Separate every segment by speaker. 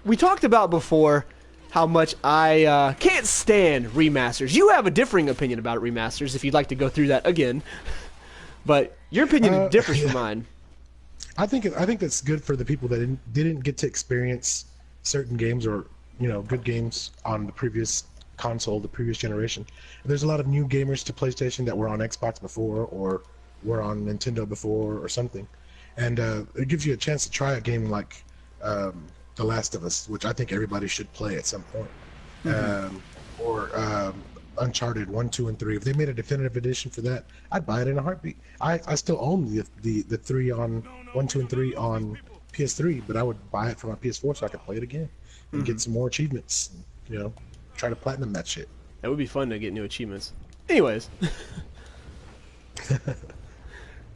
Speaker 1: we talked about before how much I can't stand remasters. You have a differing opinion about remasters if you'd like to go through that again. But your opinion differs from mine.
Speaker 2: I think that's good for the people that didn't get to experience certain games or good games on the previous console, the previous generation. And there's a lot of new gamers to PlayStation that were on Xbox before or were on Nintendo before or something, and it gives you a chance to try a game like The Last of Us, which I think everybody should play at some point, or Uncharted 1, 2, and 3. If they made a definitive edition for that, I'd buy it in a heartbeat. I still own the 3 on 1, 2, and 3 on PS3, but I would buy it for my PS4 so I could play it again and get some more achievements. Try to platinum that shit.
Speaker 1: That would be fun to get new achievements. Anyways.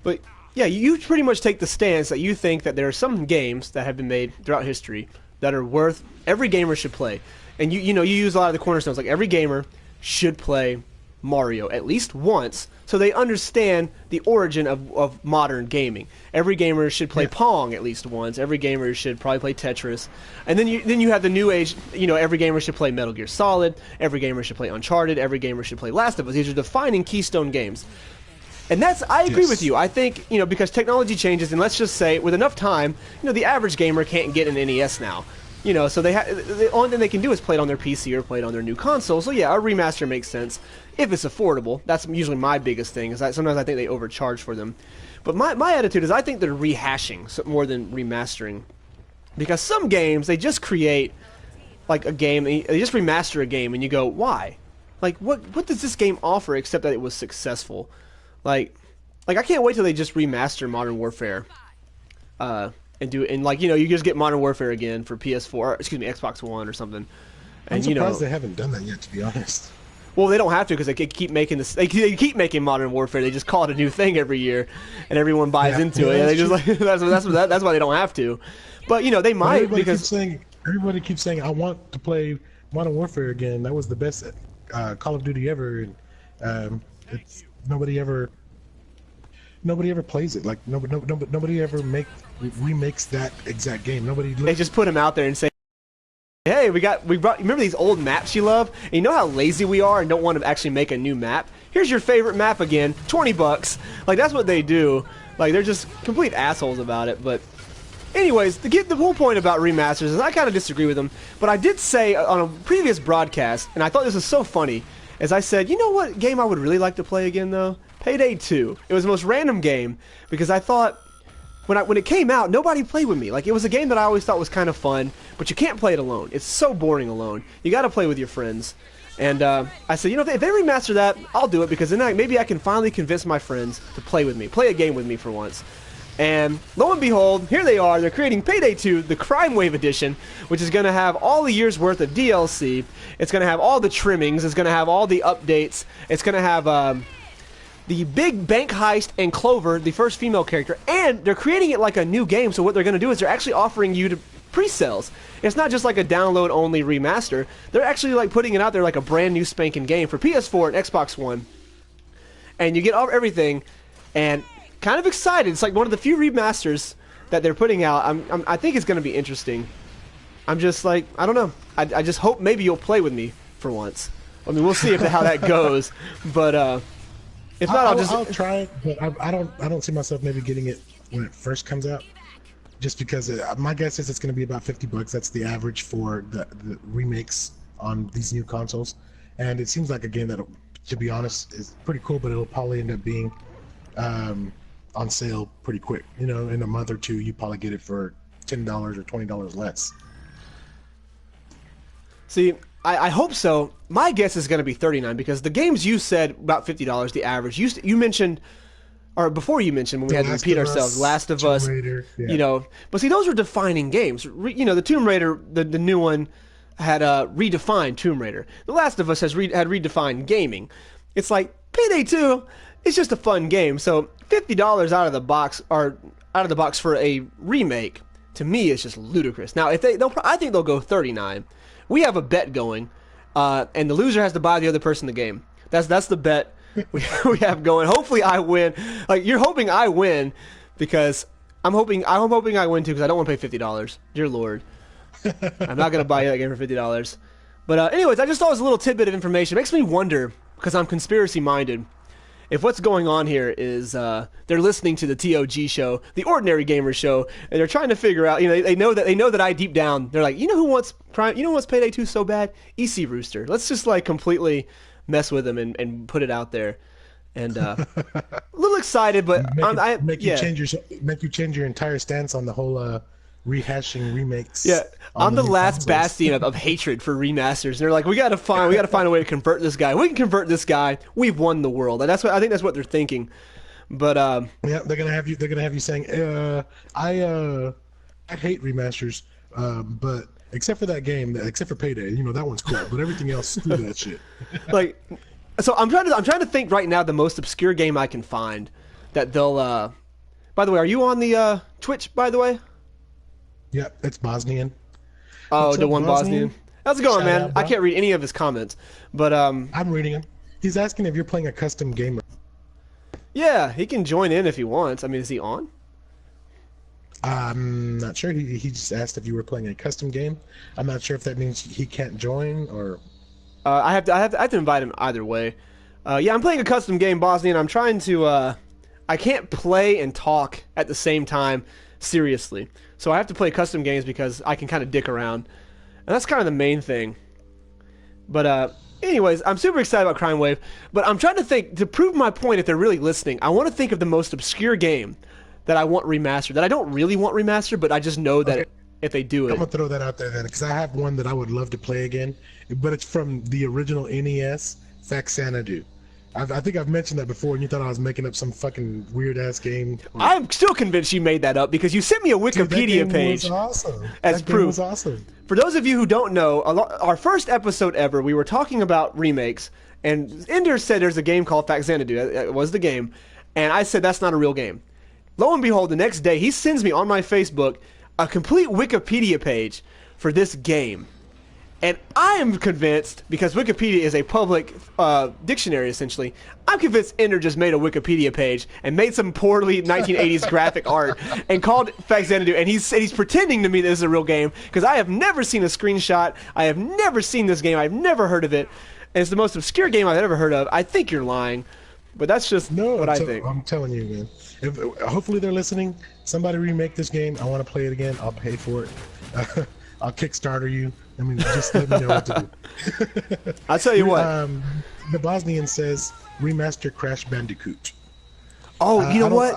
Speaker 1: But yeah, you pretty much take the stance that you think that there are some games that have been made throughout history that are worth every gamer should play. And you use a lot of the cornerstones, like every gamer should play Mario at least once so they understand the origin of modern gaming. Every gamer should play Pong at least once. Every gamer should probably play Tetris. And then you have the new age, every gamer should play Metal Gear Solid, every gamer should play Uncharted, every gamer should play Last of Us. These are defining keystone games. And I agree with you. I think, because technology changes, and let's just say with enough time, the average gamer can't get an NES now. So the only thing they can do is play it on their PC or play it on their new console. So yeah, a remaster makes sense if it's affordable. That's usually my biggest thing. Is that sometimes I think they overcharge for them. But my attitude is I think they're rehashing more than remastering, because some games they just create like a game, they just remaster a game, and you go, why? Like what does this game offer except that it was successful? Like I can't wait till they just remaster Modern Warfare. And you just get Modern Warfare again for PS4, or, excuse me, Xbox One or something. And
Speaker 2: I'm surprised they haven't done that yet, to be honest.
Speaker 1: Well, they don't have to because they keep making this. They keep making Modern Warfare. They just call it a new thing every year, and everyone buys into it. And they just that's why they don't have to. But they might because
Speaker 2: everybody keeps saying I want to play Modern Warfare again. That was the best Call of Duty ever, and nobody ever plays it. Like nobody ever remakes that exact game. They
Speaker 1: just put them out there and say, hey, we brought, remember these old maps you love? And you know how lazy we are and don't want to actually make a new map? Here's your favorite map again, $20. Like, that's what they do. Like, they're just complete assholes about it. But anyways, the whole point about remasters is I kind of disagree with them. But I did say on a previous broadcast, and I thought this was so funny, as I said, you know what game I would really like to play again, though? Payday 2. It was the most random game because I thought when it came out, nobody played with me. Like, it was a game that I always thought was kind of fun, but you can't play it alone. It's so boring alone. You got to play with your friends. And I said, if they remaster that, I'll do it because then maybe I can finally convince my friends to play with me, play a game with me for once. And lo and behold, here they are. They're creating Payday 2, the Crime Wave Edition, which is going to have all the year's worth of DLC. It's going to have all the trimmings. It's going to have all the updates. It's going to have the big bank heist and Clover, the first female character, and they're creating it like a new game. So what they're going to do is they're actually offering you to pre-sales. It's not just like a download-only remaster. They're actually like putting it out there like a brand new spanking game for PS4 and Xbox One. And you get everything, and kind of excited. It's like one of the few remasters that they're putting out. I think it's going to be interesting. I'm just like, I don't know. I just hope maybe you'll play with me for once. I mean, we'll see how that goes. But if not, I'll
Speaker 2: try it. But I don't see myself maybe getting it when it first comes out. Just because my guess is it's going to be about $50. That's the average for the remakes on these new consoles. And it seems like a game that, to be honest, is pretty cool. But it'll probably end up being on sale pretty quick. In a month or two, you probably get it for $10 or $20 less.
Speaker 1: See, I hope so. My guess is going to be $39 because the games you said about $50, the average. You mentioned, or before you mentioned when we had to repeat ourselves, Last of Us.
Speaker 2: Raider, yeah.
Speaker 1: But see, those were defining games. The Tomb Raider, the new one, had redefined Tomb Raider. The Last of Us had redefined gaming. It's like Payday 2. It's just a fun game. So $50 out of the box for a remake, to me, is just ludicrous. Now, I think they'll go $39. We have a bet going, and the loser has to buy the other person the game. That's the bet we have going. Hopefully, I win. Like, you're hoping I win, because I'm hoping I win too, because I don't want to pay $50. Dear Lord. I'm not gonna buy that game for $50. But anyways, I just thought it was a little tidbit of information. It makes me wonder, because I'm conspiracy minded, if what's going on here is they're listening to the TOG show, the Ordinary Gamer show, and they're trying to figure out. You know, they know that I deep down they're like, you know who wants Prime? You know who wants Payday 2 so bad? EC Rooster. Let's just like completely mess with them and put it out there. And a little excited, but
Speaker 2: make you change your entire stance on the whole rehashing remakes.
Speaker 1: Yeah, I'm the last
Speaker 2: consoles.
Speaker 1: bastion of hatred for remasters. And they're like, we gotta find a way to convert this guy. We can convert this guy. We've won the world, and that's what I think. That's what they're thinking. But
Speaker 2: yeah, they're gonna have you saying, I hate remasters, but except for that game, except for Payday, you know that one's cool, but everything else, screw that shit.
Speaker 1: like, so I'm trying to think right now the most obscure game I can find that they'll. By the way, are you on the Twitch? By the way.
Speaker 2: Yeah, it's Bosnian.
Speaker 1: Oh,
Speaker 2: What's
Speaker 1: the
Speaker 2: up,
Speaker 1: one Bosnian. How's it going,
Speaker 2: Shout
Speaker 1: man?
Speaker 2: out, bro.
Speaker 1: I can't read any of his comments, but
Speaker 2: I'm reading him. He's asking if you're playing a custom game.
Speaker 1: yeah, he can join in if he wants. I mean, is he on?
Speaker 2: I'm not sure. He just asked if you were playing a custom game. I'm not sure if that means he can't join or.
Speaker 1: I have to invite him either way. Yeah, I'm playing a custom game, Bosnian. I'm trying to. I can't play and talk at the same time seriously, so I have to play custom games because I can kind of dick around, and that's kind of the main thing. But anyways, I'm super excited about Crime Wave. But I'm trying to think to prove my point. If they're really listening, I want to think of the most obscure game that I want remastered. That I don't really want remastered, but I just know that.
Speaker 2: Okay.
Speaker 1: If they do it,
Speaker 2: I'm gonna throw that out there then, because I have one that I would love to play again, but it's from the original NES, Faxanadu. I think I've mentioned that before, and you thought I was making up some fucking weird ass game.
Speaker 1: I'm still convinced you made that up because you sent me a
Speaker 2: Dude, that
Speaker 1: Wikipedia
Speaker 2: game
Speaker 1: page.
Speaker 2: was awesome.
Speaker 1: As
Speaker 2: That game
Speaker 1: proof.
Speaker 2: was awesome.
Speaker 1: For those of you who don't know, our first episode ever, we were talking about remakes, and Ender said there's a game called Faxanadu. It was the game, and I said that's not a real game. Lo and behold, the next day he sends me on my Facebook a complete Wikipedia page for this game. And I am convinced, because Wikipedia is a public dictionary essentially, I'm convinced Ender just made a Wikipedia page and made some poorly 1980s graphic art and called it Faxanadu, and he's pretending to me this is a real game, because I have never seen a screenshot, I have never seen this game, I've never heard of it, and it's the most obscure game I've ever heard of. I think you're lying, but that's just what I think.
Speaker 2: I'm telling you, man. Hopefully they're listening. Somebody remake this game. I want to play it again. I'll pay for it. I'll Kickstarter you. I mean, just let me know what to do.
Speaker 1: I'll tell you what.
Speaker 2: The Bosnian says remaster Crash Bandicoot.
Speaker 1: Oh, you know what?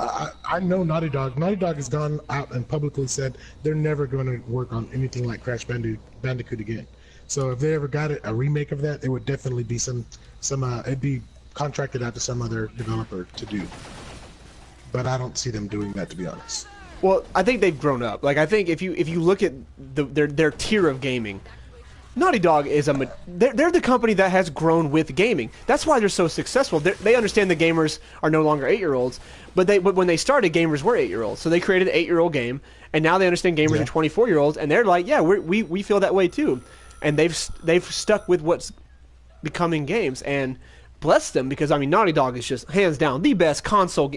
Speaker 2: I know Naughty Dog. Naughty Dog has gone out and publicly said they're never going to work on anything like Crash Bandicoot again. So if they ever got a remake of that, it would definitely be it'd be contracted out to some other developer to do. But I don't see them doing that, to be honest.
Speaker 1: Well, I think they've grown up. Like, I think if you look at their tier of gaming, Naughty Dog is they're the company that has grown with gaming. That's why they're so successful. They understand the gamers are no longer 8-year-olds, but when they started, gamers were 8-year-olds. So they created an 8-year-old game, and now they understand gamers are 24-year-olds, and they're like, yeah, we feel that way too, and they've stuck with what's becoming games, and bless them, because I mean Naughty Dog is just hands down the best console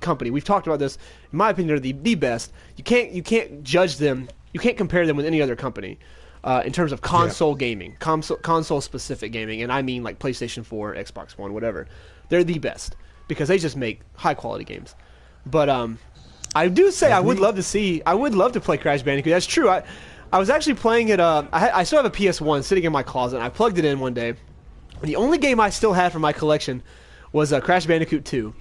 Speaker 1: company. We've talked about this. In my opinion, they're the best. You can't judge them. You can't compare them with any other company in terms of console gaming, console specific gaming, and I mean like PlayStation 4, Xbox One, whatever. They're the best because they just make high quality games. But I do say I would love to play Crash Bandicoot. That's true. I was actually playing it. I still have a PS1 sitting in my closet, and I plugged it in one day. The only game I still had from my collection was Crash Bandicoot 2.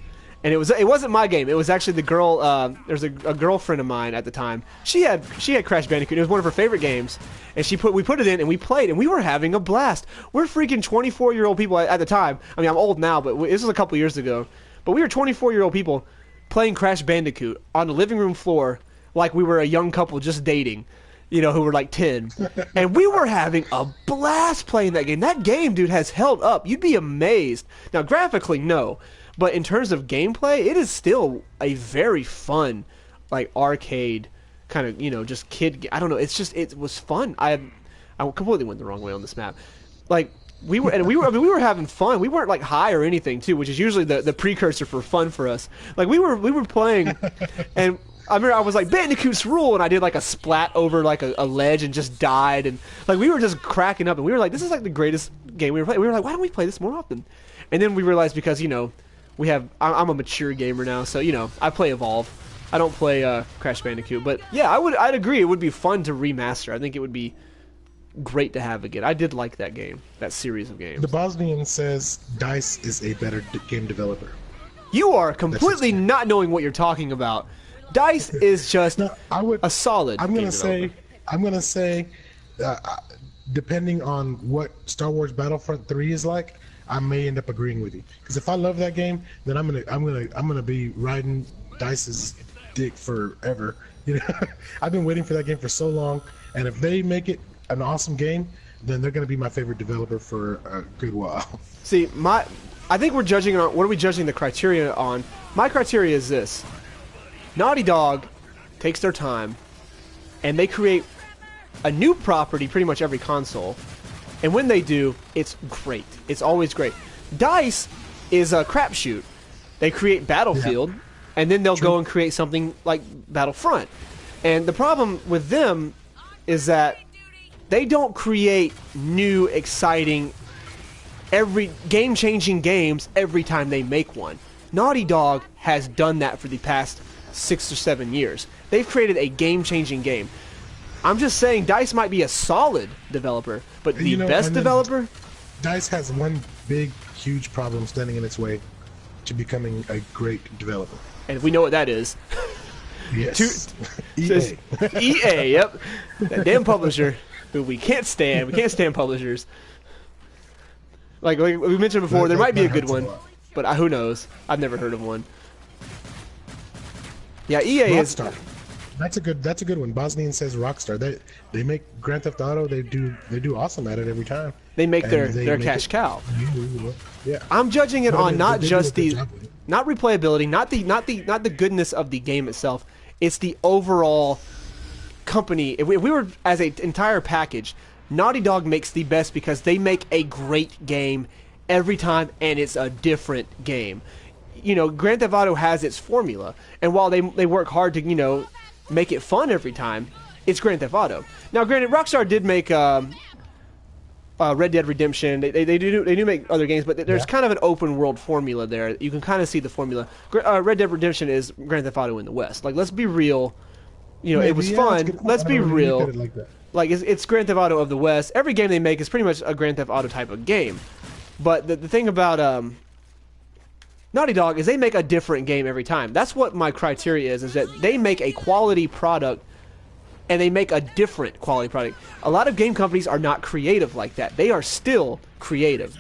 Speaker 1: And it wasn't my game. It was actually the girl. There's a girlfriend of mine at the time. She had Crash Bandicoot. It was one of her favorite games, and we put it in and we played, and we were having a blast. We're freaking 24-year-old people at the time. I mean, I'm old now, but this was a couple years ago. But we were 24-year-old people playing Crash Bandicoot on the living room floor like we were a young couple just dating, who were like 10. And we were having a blast playing that game. That game, dude, has held up. You'd be amazed. Now, graphically, no. But in terms of gameplay, it is still a very fun, like, arcade kind of, just kid. I don't know. It was fun. I completely went the wrong way on this map. Like, we were having fun. We weren't like high or anything too, which is usually the precursor for fun for us. Like we were playing, and I remember I was like, Bandicoot's rule, and I did like a splat over like a ledge and just died, and like we were just cracking up, and we were like, this is like the greatest game we ever played. We were like, why don't we play this more often? And then we realized because, you know, I'm a mature gamer now, so, you know, I play Evolve. I don't play Crash Bandicoot, but yeah, I'd agree it would be fun to remaster. I think it would be great to have again. I did like that game, that series of games.
Speaker 2: The Bosnian says DICE is a better game developer.
Speaker 1: You are completely not knowing what you're talking about. DICE is just a solid.
Speaker 2: I'm gonna say, depending on what Star Wars Battlefront 3 is like, I may end up agreeing with you. Because if I love that game, then I'm gonna be riding DICE's dick forever. You know, I've been waiting for that game for so long, and if they make it an awesome game, then they're gonna be my favorite developer for a good while.
Speaker 1: See, I think we're judging on what are we judging the criteria on? My criteria is this. Naughty Dog takes their time, and they create a new property pretty much every console. And when they do, it's great. It's always great. DICE is a crapshoot. They create Battlefield, and then they'll go and create something like Battlefront. And the problem with them is that they don't create new, exciting, game-changing games every time they make one. Naughty Dog has done that for the past 6 or 7 years. They've created a game-changing game. I'm just saying DICE might be a solid developer, but the best developer?
Speaker 2: DICE has one big, huge problem standing in its way to becoming a great developer.
Speaker 1: And we know what that is.
Speaker 2: Yes. EA.
Speaker 1: EA, yep. That damn publisher who we can't stand. We can't stand publishers. Like we mentioned before, there might be a good one, but who knows? I've never heard of one. Yeah, EA
Speaker 2: Rockstar. That's a good one. Bosnian says Rockstar. They make Grand Theft Auto. They do awesome at it every time.
Speaker 1: They make their cash cow.
Speaker 2: Yeah.
Speaker 1: I'm judging it on not just not replayability, not the goodness of the game itself. It's the overall company. If we were as an entire package, Naughty Dog makes the best because they make a great game every time, and it's a different game. You know, Grand Theft Auto has its formula, and while they work hard to, you know, make it fun every time, it's Grand Theft Auto. Now, granted, Rockstar did make Red Dead Redemption. They do make other games, but there's kind of an open world formula there. You can kind of see the formula. Red Dead Redemption is Grand Theft Auto in the West. Like, let's be real. You know, it was fun. Let's be real. Like, it's Grand Theft Auto of the West. Every game they make is pretty much a Grand Theft Auto type of game. But the thing about Naughty Dog is they make a different game every time. That's what my criteria is that they make a quality product, and they make a different quality product. A lot of game companies are not creative like that. They are still creative.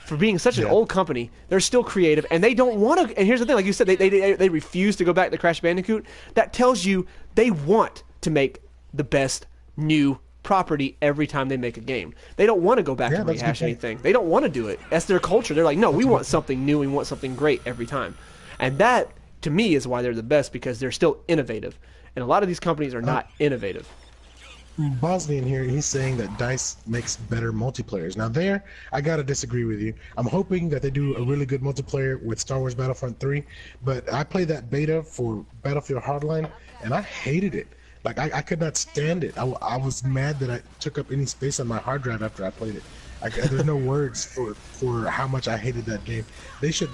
Speaker 1: For being such an old company, they're still creative, and they don't want to. And here's the thing, like you said, they refuse to go back to Crash Bandicoot. That tells you they want to make the best new property every time they make a game. They don't want to go back and rehash anything. They don't want to do it. That's their culture. They're like, no, we want something new. We want something great every time. And that, to me, is why they're the best, because they're still innovative. And a lot of these companies are not innovative.
Speaker 2: Bosnian here, he's saying that DICE makes better multiplayers. Now there, I gotta disagree with you. I'm hoping that they do a really good multiplayer with Star Wars Battlefront 3, but I played that beta for Battlefield Hardline, and I hated it. Like, I could not stand it. I was mad that I took up any space on my hard drive after I played it. There's no words for how much I hated that game. They should...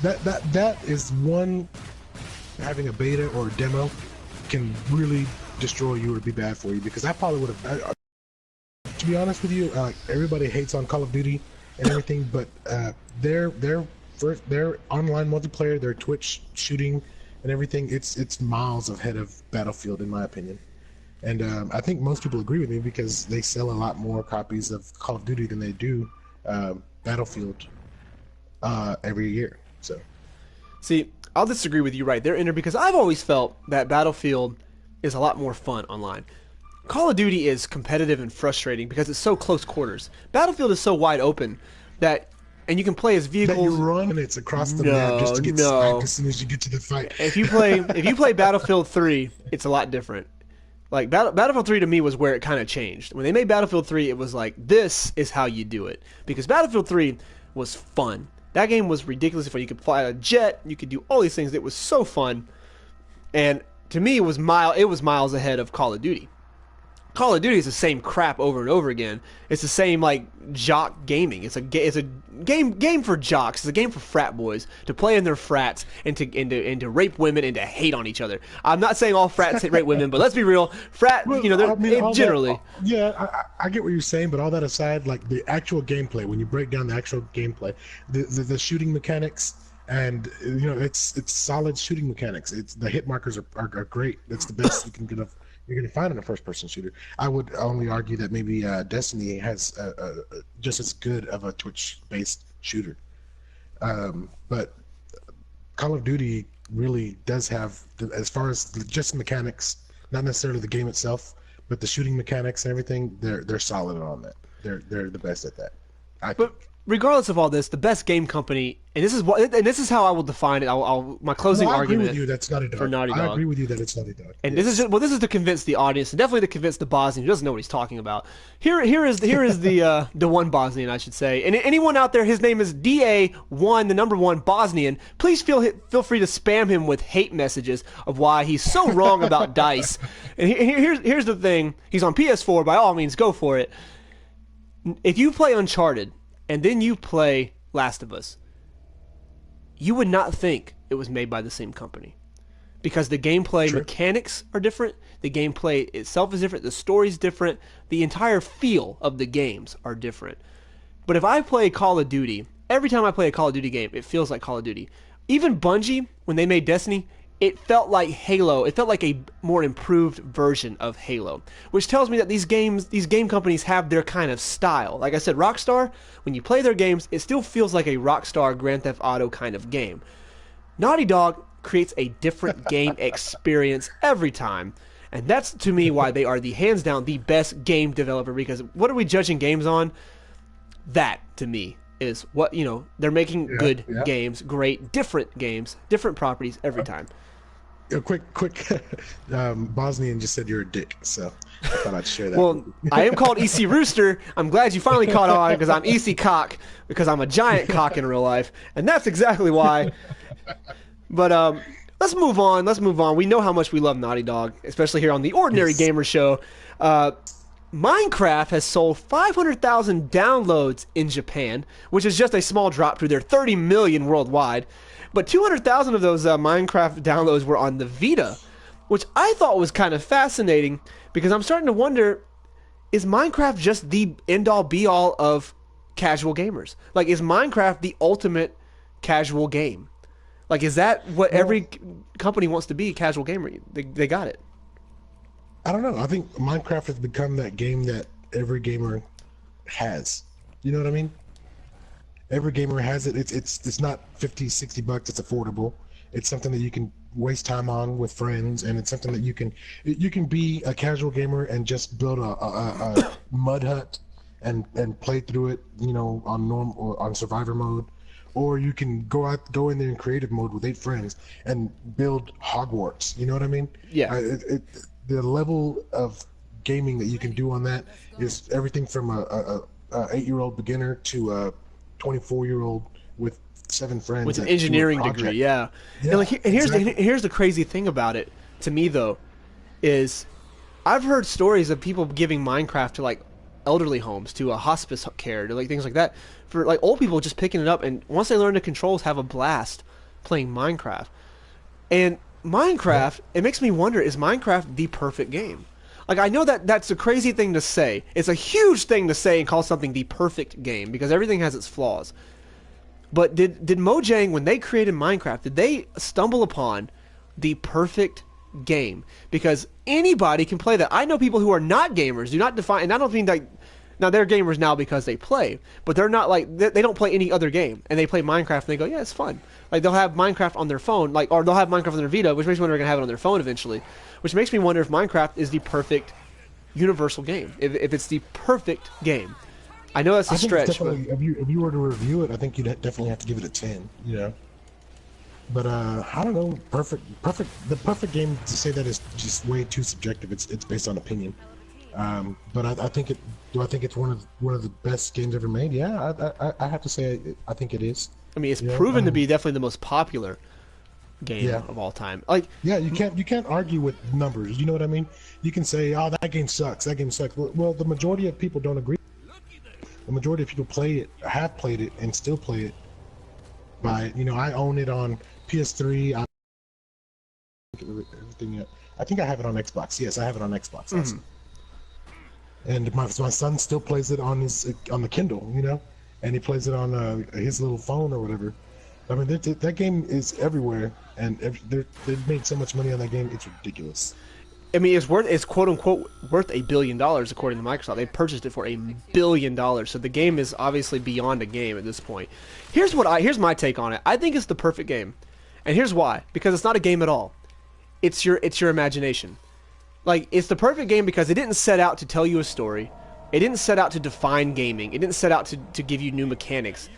Speaker 2: That is one... Having a beta or a demo can really destroy you or be bad for you, because I probably would have... to be honest with you, everybody hates on Call of Duty and everything, but their online multiplayer, their Twitch shooting and everything, it's miles ahead of Battlefield in my opinion. And I think most people agree with me, because they sell a lot more copies of Call of Duty than they do Battlefield every year. So,
Speaker 1: see, I'll disagree with you right there, Ender, because I've always felt that Battlefield is a lot more fun online. Call of Duty is competitive and frustrating because it's so close quarters. Battlefield is so wide open that, and you can play as vehicles.
Speaker 2: That you run and it's across the map just to get sniped as soon as you get to the fight.
Speaker 1: If you play Battlefield 3, it's a lot different. Like Battlefield 3 to me was where it kind of changed. When they made Battlefield 3, it was like, this is how you do it, because Battlefield 3 was fun. That game was ridiculously fun. You could fly a jet, you could do all these things. It was so fun. And to me, it was miles ahead of Call of Duty. Call of Duty is the same crap over and over again. It's the same like jock gaming. It's a game for jocks. It's a game for frat boys to play in their frats and to rape women and to hate on each other. I'm not saying all frats rape women, but let's be real.
Speaker 2: Well,
Speaker 1: They're generally.
Speaker 2: I get what you're saying, but all that aside, like the actual gameplay, when you break down the actual gameplay, the shooting mechanics, and it's solid shooting mechanics. It's the hit markers are great. That's the best you're going to find in a first-person shooter. I would only argue that maybe Destiny has just as good of a Twitch-based shooter. But Call of Duty really does have, as far as just mechanics, not necessarily the game itself, but the shooting mechanics and everything, they're solid on that. They're the best at that.
Speaker 1: But regardless of all this, the best game company, and this is how I will define it. My closing argument.
Speaker 2: I agree with you. That's Naughty Dog.
Speaker 1: For Naughty Dog.
Speaker 2: I agree with you that it's Naughty Dog.
Speaker 1: And this is to convince the audience, and definitely to convince the Bosnian who doesn't know what he's talking about. Here is the one Bosnian, I should say. And anyone out there, his name is DA1, the number 1 Bosnian. Please feel free to spam him with hate messages of why he's so wrong about DICE. And here's the thing. He's on PS4. By all means, go for it. If you play Uncharted and then you play Last of Us, you would not think it was made by the same company. Because the gameplay mechanics are different, the gameplay itself is different, the story's different, the entire feel of the games are different. But if I play Call of Duty, every time I play a Call of Duty game, it feels like Call of Duty. Even Bungie, when they made Destiny, it felt like Halo. It felt like a more improved version of Halo, which tells me that these game companies have their kind of style. Like I said, Rockstar, when you play their games, it still feels like a Rockstar Grand Theft Auto kind of game. Naughty Dog creates a different game experience every time, and that's to me why they are the hands down the best game developer, because what are we judging games on? That to me is what, they're making good games, great, different games, different properties every time.
Speaker 2: A quick Bosnian just said you're a dick, so I thought I'd share that.
Speaker 1: Well, I am called EC Rooster. I'm glad you finally caught on, because I'm EC Cock, because I'm a giant cock in real life, and that's exactly why. But let's move on. We know how much we love Naughty Dog, especially here on the Ordinary Gamer Show. Minecraft has sold 500,000 downloads in Japan, which is just a small drop to their 30 million worldwide. But 200,000 of those Minecraft downloads were on the Vita, which I thought was kind of fascinating, because I'm starting to wonder, is Minecraft just the end-all be-all of casual gamers? Like, is Minecraft the ultimate casual game? Like, is that what every company wants to be, casual gamer? They got it.
Speaker 2: I don't know. I think Minecraft has become that game that every gamer has. You know what I mean? Every gamer has it. It's not $50-$60. It's affordable. It's something that you can waste time on with friends, and it's something that you can be a casual gamer and just build a mud hut and play through it, on survivor mode, or you can go in there in creative mode with 8 friends and build Hogwarts. You know what I mean?
Speaker 1: Yeah.
Speaker 2: The level of gaming that you can do on that is everything from a 8-year-old beginner to a 24-year-old with 7 friends
Speaker 1: with an engineering degree. Yeah. And here's the crazy thing about it to me, though, is I've heard stories of people giving Minecraft to like elderly homes, to a hospice care, to like things like that, for like old people just picking it up, and once they learn the controls, have a blast playing Minecraft. And Minecraft, it makes me wonder, is Minecraft the perfect game? Like, I know that's a crazy thing to say. It's a huge thing to say and call something the perfect game, because everything has its flaws. But did Mojang, when they created Minecraft, did they stumble upon the perfect game? Because anybody can play that. I know people who are not gamers, do not define, and I don't mean that, now they're gamers now because they play, but they're not like, they don't play any other game, and they play Minecraft and they go, yeah, it's fun. Like, they'll have Minecraft on their phone, or they'll have Minecraft on their Vita, which makes me wonder if they're going to have it on their phone eventually, which makes me wonder if Minecraft is the perfect universal game, if it's the perfect game. I know that's a stretch, but
Speaker 2: if you were to review it, I think you'd definitely have to give it a 10, But I don't know, the perfect game, to say that is just way too subjective. It's based on opinion. But I think it's one of the best games ever made. Yeah, I have to say I think it is.
Speaker 1: I mean, it's proven to be definitely the most popular. game of all time. Like,
Speaker 2: yeah, you can't argue with numbers. You know what I mean? You can say, oh, that game sucks. That game sucks. Well, the majority of people don't agree. The majority of people play it, have played it, and still play it. I own it on PS3. Everything yet. I think I have it on Xbox. Yes, I have it on Xbox. Also. And my son still plays it on the Kindle, and he plays it on his little phone or whatever. I mean, that game is everywhere, and they've made so much money on that game. It's ridiculous.
Speaker 1: I mean, it's quote unquote worth $1 billion according to Microsoft. They purchased it for $1 billion. So the game is obviously beyond a game at this point. Here's my take on it. I think it's the perfect game, and here's why. Because it's not a game at all. It's your imagination. Like, it's the perfect game because it didn't set out to tell you a story. It didn't set out to define gaming. It didn't set out to give you new mechanics.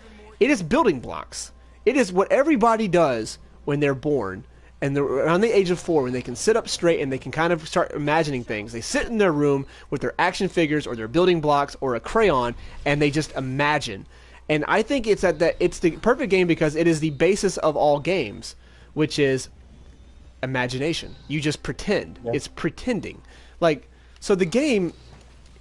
Speaker 1: It is building blocks. It is what everybody does when they're born and they're around the age of 4, when they can sit up straight and they can kind of start imagining things. They sit in their room with their action figures or their building blocks or a crayon, and they just imagine. And I think it's the perfect game because it is the basis of all games, which is imagination. You just pretend. Yeah. It's pretending. So the game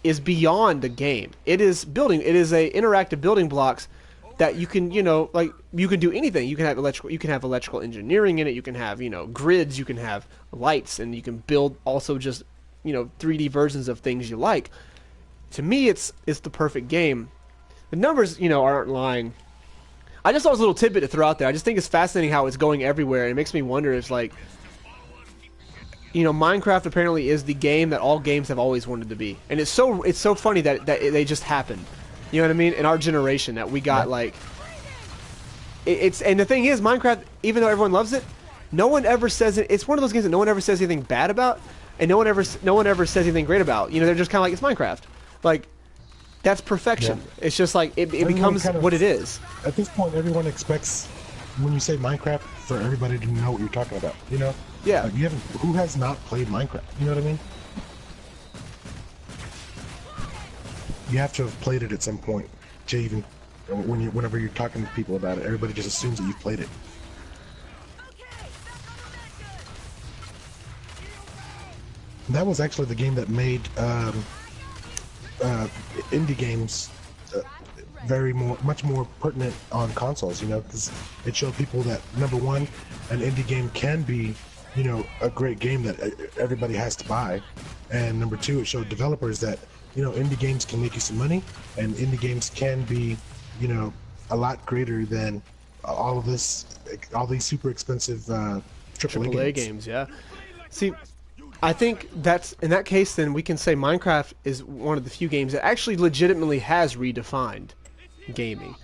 Speaker 1: is beyond the game. It is building. It is a interactive building blocks that you can, you can do anything. You can have electrical engineering in it. You can have, grids. You can have lights, and you can build also just, 3D versions of things you like. To me, it's the perfect game. The numbers, aren't lying. I just thought it was a little tidbit to throw out there. I just think it's fascinating how it's going everywhere. It makes me wonder if, Minecraft apparently is the game that all games have always wanted to be, and it's so funny that they just happened. You know what I mean? In our generation, that we got and the thing is, Minecraft, even though everyone loves it, no one ever says it. It's one of those games that no one ever says anything bad about, and no one ever says anything great about. They're just kind of like, it's Minecraft. That's perfection. Yeah. It's just it becomes what it is.
Speaker 2: At this point, everyone expects when you say Minecraft for everybody to know what you're talking about.
Speaker 1: Yeah.
Speaker 2: Who has not played Minecraft? You know what I mean? You have to have played it at some point to even whenever you're talking to people about it. Everybody just assumes that you've played it. That was actually the game that made indie games much more pertinent on consoles. Because it showed people that, number one, an indie game can be a great game that everybody has to buy, and number two, it showed developers that indie games can make you some money, and indie games can be a lot greater than all these super expensive AAA
Speaker 1: games. Yeah. See, I think that's in that case. Then we can say Minecraft is one of the few games that actually legitimately has redefined gaming.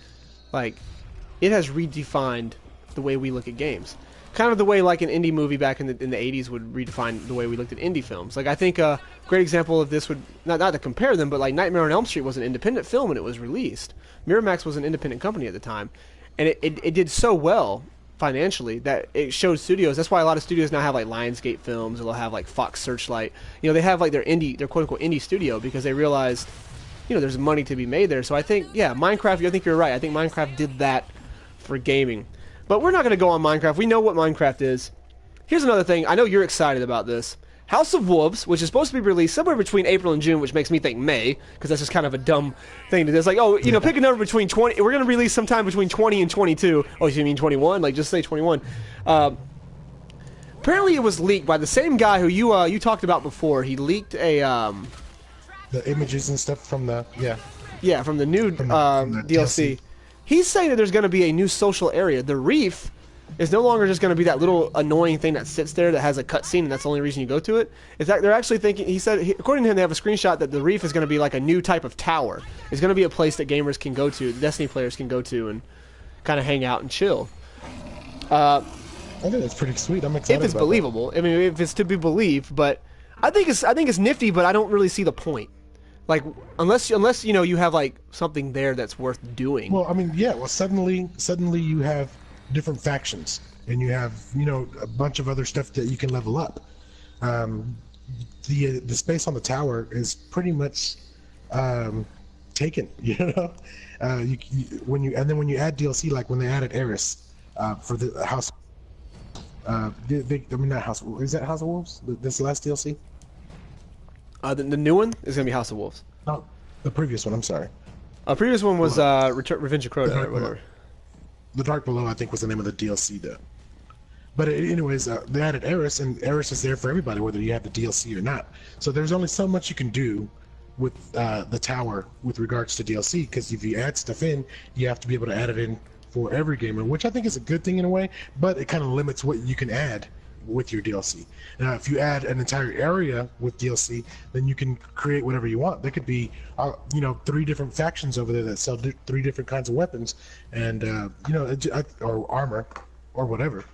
Speaker 1: It has redefined the way we look at games. Kind of the way an indie movie back in the 80s would redefine the way we looked at indie films. I think a great example of this would, not to compare them, but Nightmare on Elm Street was an independent film when it was released. Miramax was an independent company at the time, and it did so well financially that it showed studios. That's why a lot of studios now have Lionsgate Films, or they'll have Fox Searchlight. They have their quote unquote indie studio because they realized there's money to be made there. So I think, yeah, Minecraft, I think you're right. I think Minecraft did that for gaming. But we're not going to go on Minecraft. We know what Minecraft is. Here's another thing. I know you're excited about this. House of Wolves, which is supposed to be released somewhere between April and June, which makes me think May, because that's just kind of a dumb thing to do. It's pick a number between 20. We're going to release sometime between 20 and 22. Oh, you mean 21? Just say 21. Apparently it was leaked by the same guy who you talked about before. He leaked a...
Speaker 2: the images and stuff from the... Yeah.
Speaker 1: Yeah, from the new from the DLC. He's saying that there's going to be a new social area. The Reef is no longer just going to be that little annoying thing that sits there that has a cutscene and that's the only reason you go to it. Is that they're actually thinking, he said, according to him, they have a screenshot that the Reef is going to be a new type of tower. It's going to be a place that gamers can go to, Destiny players can go to and kind of hang out and chill.
Speaker 2: I think that's pretty sweet. I'm excited.
Speaker 1: If it's believable. I mean, if it's to be believed, but I think it's nifty, but I don't really see the point. Unless you have something there that's worth doing.
Speaker 2: Well, I mean, yeah. Well, suddenly you have different factions, and you have a bunch of other stuff that you can level up. The space on the tower is pretty much taken. When you add DLC, like when they added Eris for the house, I mean, not House of Wolves. Is that House of Wolves? This last DLC?
Speaker 1: The new one is gonna be House of Wolves.
Speaker 2: No, the previous one. I'm sorry.
Speaker 1: Previous one was Revenge of Crota or whatever.
Speaker 2: The Dark Below, I think, was the name of the DLC though. But anyways, they added Eris, and Eris is there for everybody, whether you have the DLC or not. So there's only so much you can do with the tower with regards to DLC, because if you add stuff in, you have to be able to add it in for every gamer, which I think is a good thing in a way, but it kind of limits what you can add with your DLC. Now, if you add an entire area with DLC, then you can create whatever you want. There could be, 3 different factions over there that sell 3 different kinds of weapons, and or armor, or whatever.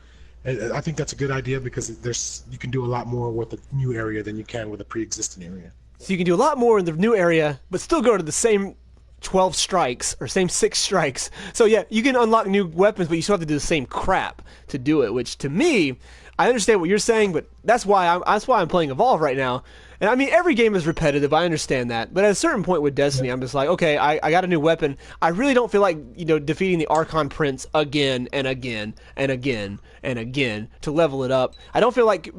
Speaker 2: I think that's a good idea because you can do a lot more with a new area than you can with a pre-existing area.
Speaker 1: So you can do a lot more in the new area, but still go to the same 12 strikes or same 6 strikes. So yeah, you can unlock new weapons, but you still have to do the same crap to do it. Which to me, I understand what you're saying, but that's why I'm playing Evolve right now. And I mean, every game is repetitive. I understand that, but at a certain point with Destiny, I'm just like, okay, I got a new weapon. I really don't feel like defeating the Archon Prince again and again and again and again to level it up. I don't feel like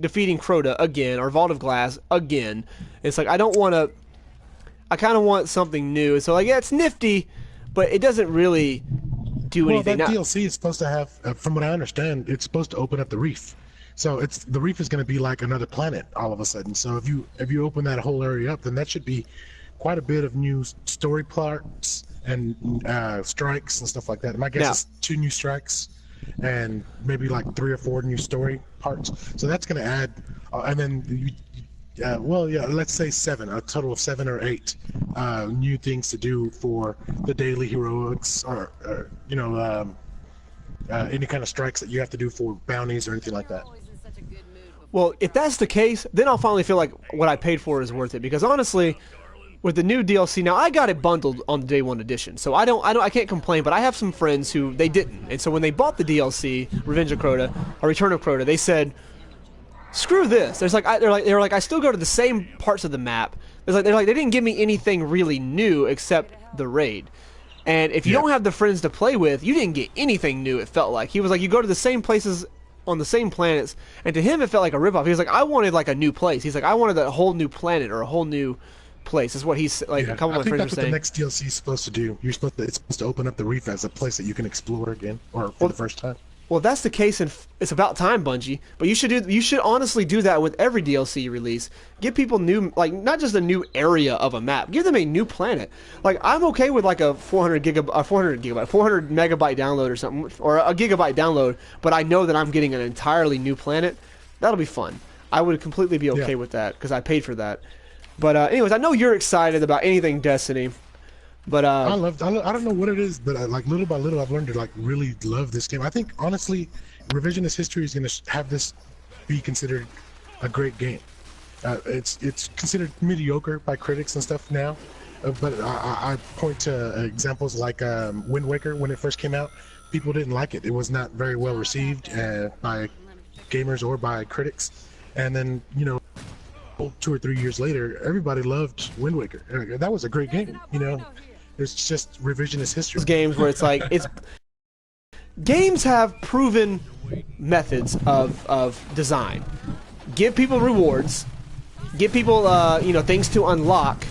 Speaker 1: defeating Crota again or Vault of Glass again. It's like I don't want to. I kind of want something new. So like, yeah, it's nifty, but it doesn't really do anything.
Speaker 2: Well, that DLC is supposed to have, from what I understand, it's supposed to open up the reef. So the reef is going to be like another planet all of a sudden. So if you open that whole area up, then that should be quite a bit of new story plots and strikes and stuff like that. My guess is 2 new strikes and maybe like 3 or 4 new story parts. So that's going to add, and then let's say 7, a total of 7 or 8 new things to do for the daily heroics, or any kind of strikes that you have to do for bounties or anything like that.
Speaker 1: Well, if that's the case, then I'll finally feel like what I paid for is worth it. Because honestly, with the new DLC, now I got it bundled on the Day 1 edition, so I can't complain. But I have some friends who they didn't, and so when they bought the DLC, Revenge of Crota or Return of Crota, they said, "Screw this." They're like, I still go to the same parts of the map. They're like, they didn't give me anything really new except the raid. And if you don't have the friends to play with, you didn't get anything new. It felt like he was like, you go to the same places on the same planets, and to him it felt like a ripoff. He was like, I wanted like a new place. He's like, I wanted a whole new planet or a whole new place. Is what he's like. A couple of my friends were saying.
Speaker 2: That's what the next DLC is supposed to do. It's supposed to open up the reef as a place that you can explore again, or for the first time.
Speaker 1: Well, if that's the case, and it's about time, Bungie. But you should honestly do that with every DLC you release. Give people new, like, not just a new area of a map. Give them a new planet. Like, I'm okay with like a 400 megabyte download or something, or a gigabyte download. But I know that I'm getting an entirely new planet. That'll be fun. I would completely be okay with that because I paid for that. But anyways, I know you're excited about anything Destiny. But
Speaker 2: I don't know what it is, but like little by little, I've learned to like really love this game. I think honestly, Revisionist History is going to have this be considered a great game. It's considered mediocre by critics and stuff now, but I point to examples like Wind Waker when it first came out. People didn't like it. It was not very well received by gamers or by critics. And then 2 or 3 years later, everybody loved Wind Waker. That was a great game. It's just revisionist history.
Speaker 1: Games where it's like games have proven methods of design. Give people rewards, give people things to unlock,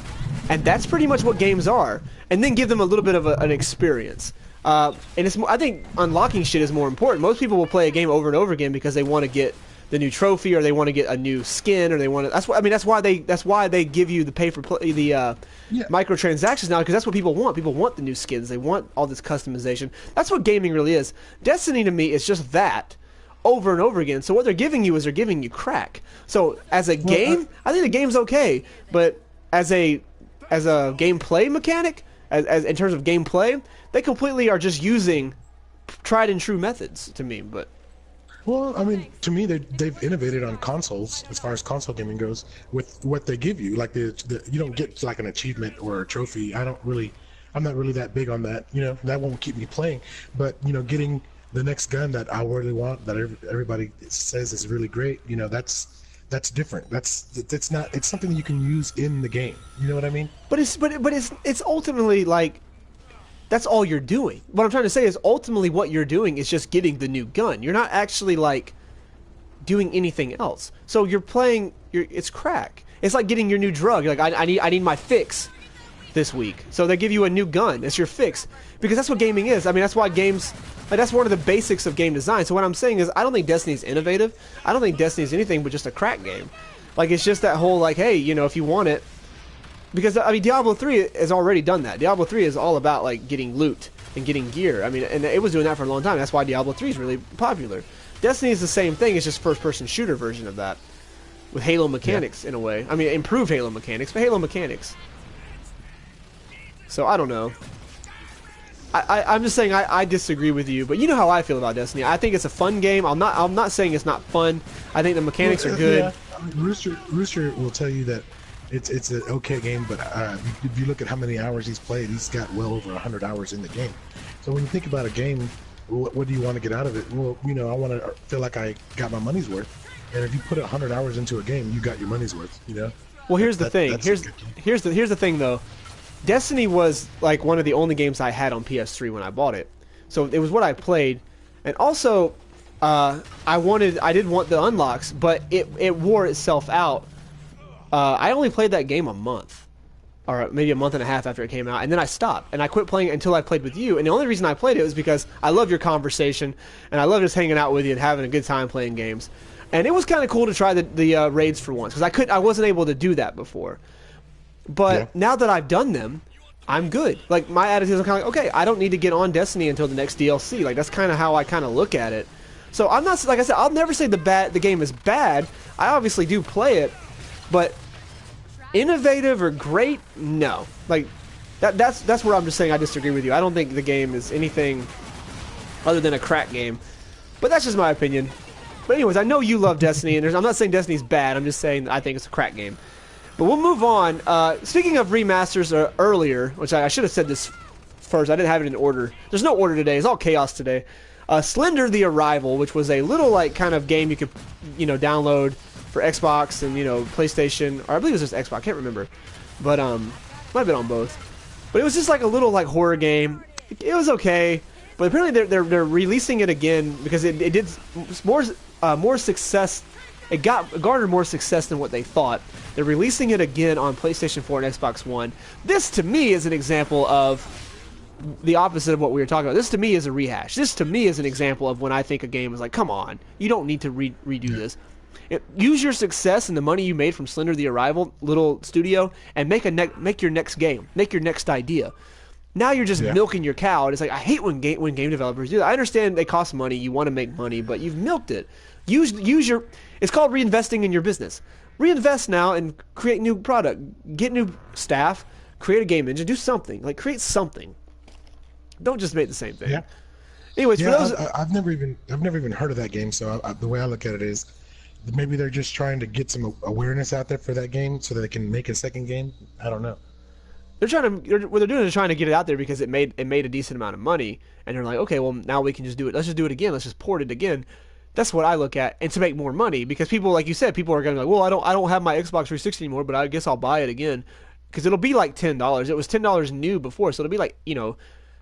Speaker 1: and that's pretty much what games are. And then give them a little bit of an experience. And I think unlocking shit is more important. Most people will play a game over and over again because they want to get the new trophy, or they want to get a new skin, or they want to. That's why they give you the pay for microtransactions now, because that's what people want. People want the new skins. They want all this customization. That's what gaming really is. Destiny to me is just that over and over again. So what they're giving you is they're giving you crack. So as a game, I think the game's okay, but as a gameplay mechanic, as in terms of gameplay, they completely are just using tried and true methods to me. But
Speaker 2: well, I mean, to me, they've innovated on consoles as far as console gaming goes with what they give you. Like you don't get like an achievement or a trophy. I'm not really that big on that. That won't keep me playing. But getting the next gun that I really want, that everybody says is really great. That's different. It's something that you can use in the game. You know what I mean?
Speaker 1: But it's ultimately like, that's all you're doing. What I'm trying to say is ultimately what you're doing is just getting the new gun. You're not actually like doing anything else. So you're playing, it's crack. It's like getting your new drug. You're like, I need my fix this week. So they give you a new gun. It's your fix. Because that's what gaming is. I mean, that's why games, like, that's one of the basics of game design. So what I'm saying is, I don't think Destiny's innovative. I don't think Destiny's anything but just a crack game. Like, it's just that whole, like, hey, you know, if you want it. Because, I mean, Diablo 3 has already done that. Diablo 3 is all about, like, getting loot and getting gear. I mean, and it was doing that for a long time. That's why Diablo 3 is really popular. Destiny is the same thing. It's just first-person shooter version of that. With Halo mechanics, in a way. I mean, improved Halo mechanics, but Halo mechanics. So, I don't know. I'm just saying I disagree with you, but you know how I feel about Destiny. I think it's a fun game. I'm not saying it's not fun. I think the mechanics are good.
Speaker 2: Yeah. I mean, Rooster will tell you that it's an okay game, but if you look at how many hours he's played, he's got well over 100 hours in the game. So when you think about a game, what do you want to get out of it? Well, you know, I want to feel like I got my money's worth. And if you put 100 hours into a game, you got your money's worth. You know.
Speaker 1: Well, here's the thing. Here's the thing though. Destiny was like one of the only games I had on PS3 when I bought it, so it was what I played, and also I did want the unlocks, but it wore itself out. I only played that game a month, or maybe a month and a half after it came out, and then I stopped and I quit playing it until I played with you. And the only reason I played it was because I love your conversation and I love just hanging out with you and having a good time playing games. And it was kind of cool to try the raids for once, because I wasn't able to do that before. But now that I've done them, I'm good. Like, my attitude is kind of like, okay, I don't need to get on Destiny until the next DLC. Like, that's kind of how I kind of look at it. So I'm not, like I said, I'll never say the game is bad. I obviously do play it, but innovative or great, no. Like, that's where I'm just saying I disagree with you. I don't think the game is anything other than a crack game. But that's just my opinion. But anyways, I know you love Destiny, and I'm not saying Destiny's bad. I'm just saying I think it's a crack game. But we'll move on. Speaking of remasters earlier, which I should have said this first. I didn't have it in order. There's no order today. It's all chaos today. Slender the Arrival, which was a little, like, kind of game you could, you know, download for Xbox and, you know, PlayStation. Or I believe it was just Xbox. I can't remember. But, might have been on both. But it was just like a little, like, horror game. It was okay. But apparently they're releasing it again because it did more success. It garnered more success than what they thought. They're releasing it again on PlayStation 4 and Xbox One. This, to me, is an example of the opposite of what we were talking about. This, to me, is a rehash. This, to me, is an example of when I think a game is like, come on, you don't need to redo this. Use your success and the money you made from Slender the Arrival, little studio, and make your next game. Make your next idea. Now you're just milking your cow. And it's like, I hate when game developers do that. I understand they cost money. You want to make money, but you've milked it. Use your... It's called reinvesting in your business. Reinvest now and create new product. Get new staff. Create a game engine. Do something. Like, create something. Don't just make the same thing.
Speaker 2: Yeah.
Speaker 1: Anyways, for those...
Speaker 2: I've never even heard of that game, so the way I look at it is maybe they're just trying to get some awareness out there for that game so that they can make a second game. I don't know.
Speaker 1: What they're doing is trying to get it out there because it made a decent amount of money, and they're like, okay, well, now we can just do it. Let's just do it again. Let's just port it again. That's what I look at, and to make more money, because people, like you said, people are going to be like, well, I don't have my Xbox 360 anymore, but I guess I'll buy it again, because it'll be like $10. It was $10 new before, so it'll be like, you know,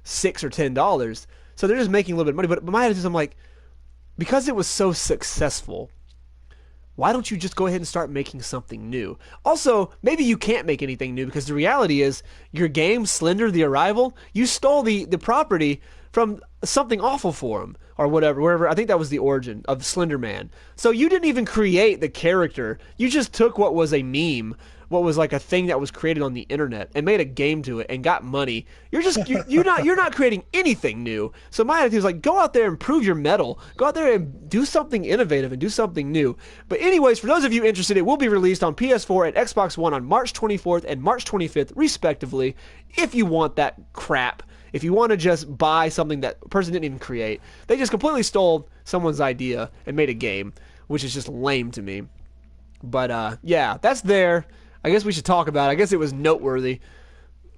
Speaker 1: $6 or $10. So they're just making a little bit of money. But my attitude is, I'm like, because it was so successful, why don't you just go ahead and start making something new? Also, maybe you can't make anything new, because the reality is your game, Slender the Arrival, you stole the property from something awful for him, or wherever. I think that was the origin of Slender Man. So you didn't even create the character. You just took what was a meme, what was like a thing that was created on the internet, and made a game to it and got money. You're not creating anything new. So my attitude is like, go out there and prove your mettle. Go out there and do something innovative and do something new. But anyways, for those of you interested, it will be released on PS4 and Xbox One on March 24th and March 25th, respectively. If you want that crap. If you want to just buy something that a person didn't even create, they just completely stole someone's idea and made a game, which is just lame to me. But yeah, that's there. I guess we should talk about it. I guess it was noteworthy,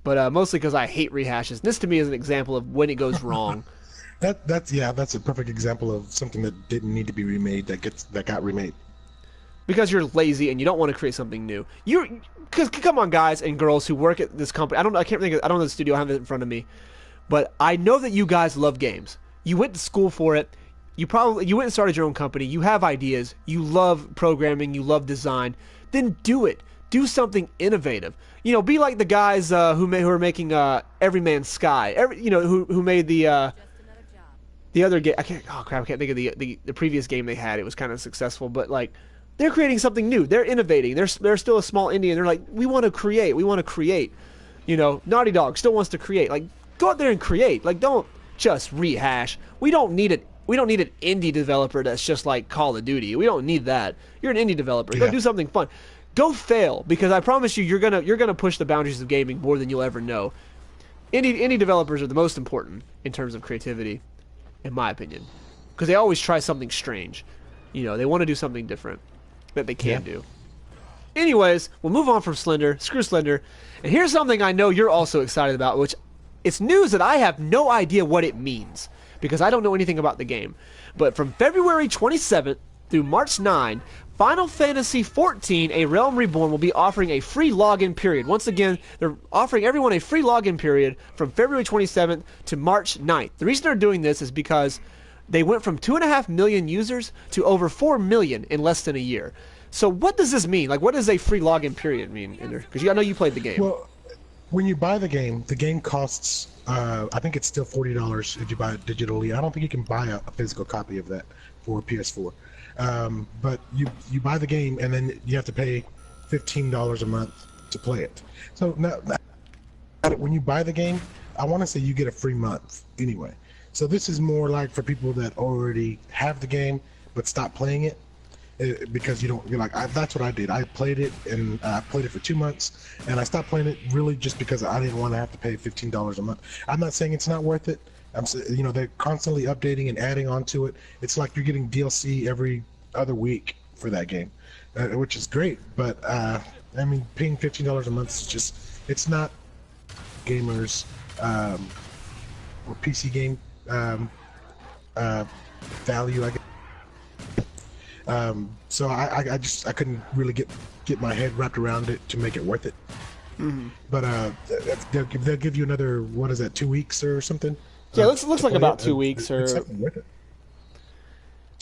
Speaker 1: but mostly because I hate rehashes. This to me is an example of when it goes wrong.
Speaker 2: That's a perfect example of something that didn't need to be remade that got remade.
Speaker 1: Because you're lazy and you don't want to create something new. Because come on, guys and girls who work at this company. I don't know the studio. I have it in front of me. But I know that you guys love games. You went to school for it. you went and started your own company. You have ideas. You love programming. You love design. Then do it. Do something innovative. You know, be like the guys who are making Every Man's Sky. Who made the other game. I can't think of the previous game they had. It was kind of successful, but like they're creating something new. They're innovating. They're still a small indie, and they're like, we want to create. We want to create. You know, Naughty Dog still wants to create. Like, go out there and create. Like, don't just rehash. We don't need it. We don't need an indie developer that's just like Call of Duty. We don't need that. You're an indie developer. Go do something fun. Go fail, because I promise you, you're gonna push the boundaries of gaming more than you'll ever know. Indie developers are the most important in terms of creativity, in my opinion, because they always try something strange. You know, they want to do something different that they can't do. Anyways, we'll move on from Slender. Screw Slender. And here's something I know you're also excited about, which it's news that I have no idea what it means, because I don't know anything about the game. But from February 27th through March 9, Final Fantasy XIV: A Realm Reborn will be offering a free login period. Once again, they're offering everyone a free login period from February 27th to March 9th. The reason they're doing this is because they went from 2.5 million users to over 4 million in less than a year. So what does this mean? Like, what does a free login period mean? Because I know you played the game.
Speaker 2: Well, when you buy the game costs, I think it's still $40 if you buy it digitally. I don't think you can buy a physical copy of that for PS4. But you buy the game, and then you have to pay $15 a month to play it. So now, when you buy the game, I want to say you get a free month anyway. So this is more like for people that already have the game but stop playing it. Because you're like, that's what I did. I played it, and I played it for 2 months, and I stopped playing it really just because I didn't want to have to pay $15 a month. I'm not saying it's not worth it. They're constantly updating and adding on to it. It's like you're getting DLC every other week for that game, which is great. But I mean, paying $15 a month is just, it's not gamers or PC game value, I guess. So I couldn't really get my head wrapped around it to make it worth it. But they'll give you another, what is that, 2 weeks or something?
Speaker 1: Yeah, looks like about 2 weeks.
Speaker 2: It's something worth it.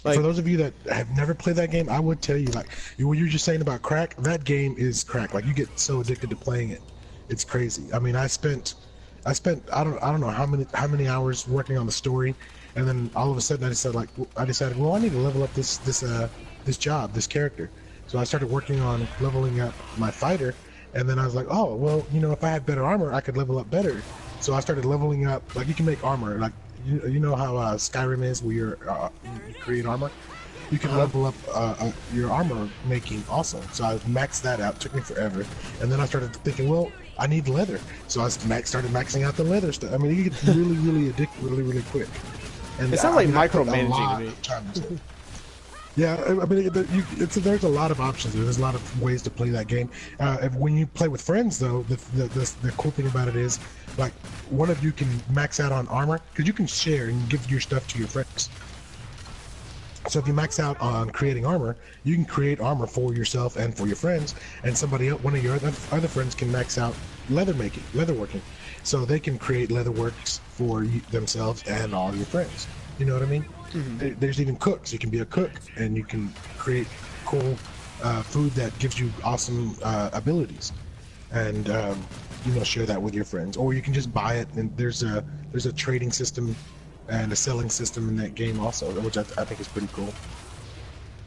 Speaker 2: For those of you that have never played that game, I would tell you, like, what you're just saying about crack, that game is crack. Like, you get so addicted to playing it, it's crazy. I mean, I spent I don't know how many hours working on the story. And then all of a sudden I decided, well, I need to level up this character. So I started working on leveling up my fighter, and then I was like, oh, well, if I had better armor, I could level up better. So I started leveling up. Like, you can make armor, like you know how Skyrim is, where you create armor. You can level up your armor making also. So I maxed that out. Took me forever, and then I started thinking, well, I need leather. So I started maxing out the leather stuff. I mean, you get really addicted really quick. And
Speaker 1: it sounds like micromanaging to me.
Speaker 2: Yeah, I mean, there's a lot of options. There's a lot of ways to play that game. When you play with friends, though, the cool thing about it is, like, one of you can max out on armor, because you can share and give your stuff to your friends. So if you max out on creating armor, you can create armor for yourself and for your friends, and one of your other friends can max out leatherworking. So they can create leatherworks for themselves and all your friends. You know what I mean? Mm-hmm. There's even cooks. You can be a cook, and you can create cool food that gives you awesome abilities, and share that with your friends. Or you can just buy it, and there's a trading system and a selling system in that game also, which I think is pretty cool.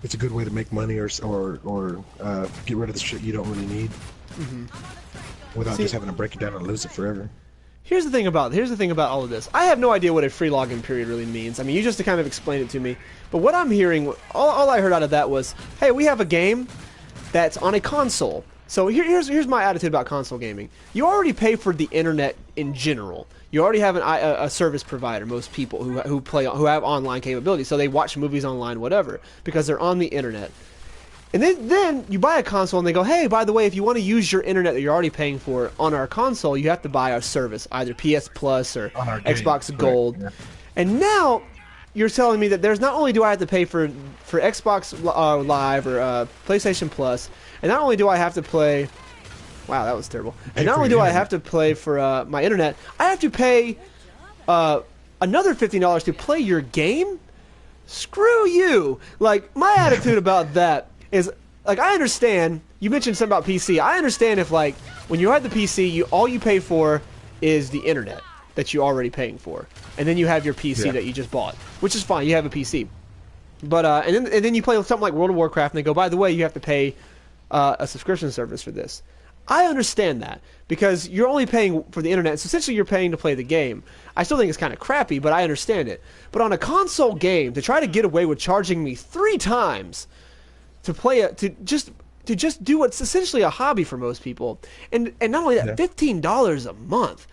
Speaker 2: It's a good way to make money or get rid of the shit you don't really need, without just having to break it down and lose it forever.
Speaker 1: Here's the thing about all of this. I have no idea what a free login period really means. I mean, you just kind of explained it to me. But what I'm hearing, all I heard out of that was, hey, we have a game that's on a console. So here's my attitude about console gaming. You already pay for the internet in general. You already have a service provider. Most people who have online capabilities, so they watch movies online, whatever, because they're on the internet. And then you buy a console and they go, hey, by the way, if you want to use your internet that you're already paying for on our console, you have to buy our service, either PS Plus or Xbox Gold. Right, yeah. And now you're telling me that there's not only do I have to pay for Xbox Live or PlayStation Plus, and not only do I have to play... Wow, that was terrible. And not only do I have to play for my internet, I have to pay another $15 to play your game? screw you. Like, my attitude about that is, like, I understand, you mentioned something about PC. I understand if, like, when you have the PC, all you pay for is the internet that you're already paying for. And then you have your PC that you just bought, which is fine. You have a PC. But, and then you play something like World of Warcraft, and they go, by the way, you have to pay a subscription service for this. I understand that, because you're only paying for the internet, so essentially you're paying to play the game. I still think it's kind of crappy, but I understand it. But on a console game, to try to get away with charging me 3 times to play to just do what's essentially a hobby for most people, and not only that, $15 a month.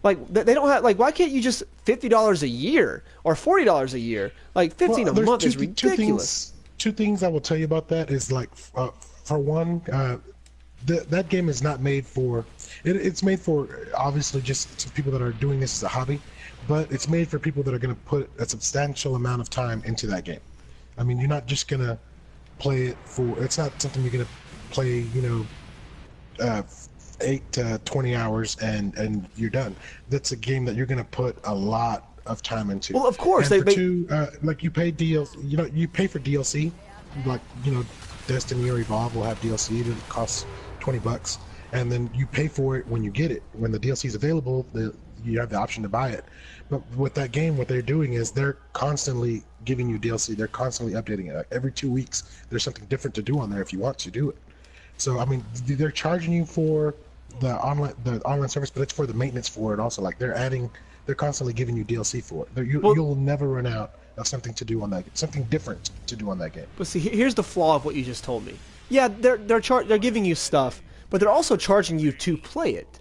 Speaker 1: Like, they don't have, like, why can't you just $50 a year or $40 a year? Like, 15 a month is ridiculous.
Speaker 2: Two things I will tell you about that is, like, for one, that game is not made for it's made for obviously just people that are doing this as a hobby, but it's made for people that are going to put a substantial amount of time into that game. I mean, you're not just going to play it for, it's not something you're going to play, 8 to 20 hours and you're done. That's a game that you're going to put a lot of time into.
Speaker 1: Well, of course,
Speaker 2: and like, you pay DLC, you pay for DLC, like, Destiny or Evolve will have DLC that costs $20, and then you pay for it when you get it. When the DLC is available, you have the option to buy it. But with that game, what they're doing is they're constantly giving you DLC. They're constantly updating it. Like, every 2 weeks, there's something different to do on there if you want to do it. So, I mean, they're charging you for the online service, but it's for the maintenance for it also. Like, they're constantly giving you DLC for it. You'll never run out of something to do on that, something different to do on that game.
Speaker 1: But see, here's the flaw of what you just told me. Yeah, they're giving you stuff, but they're also charging you to play it.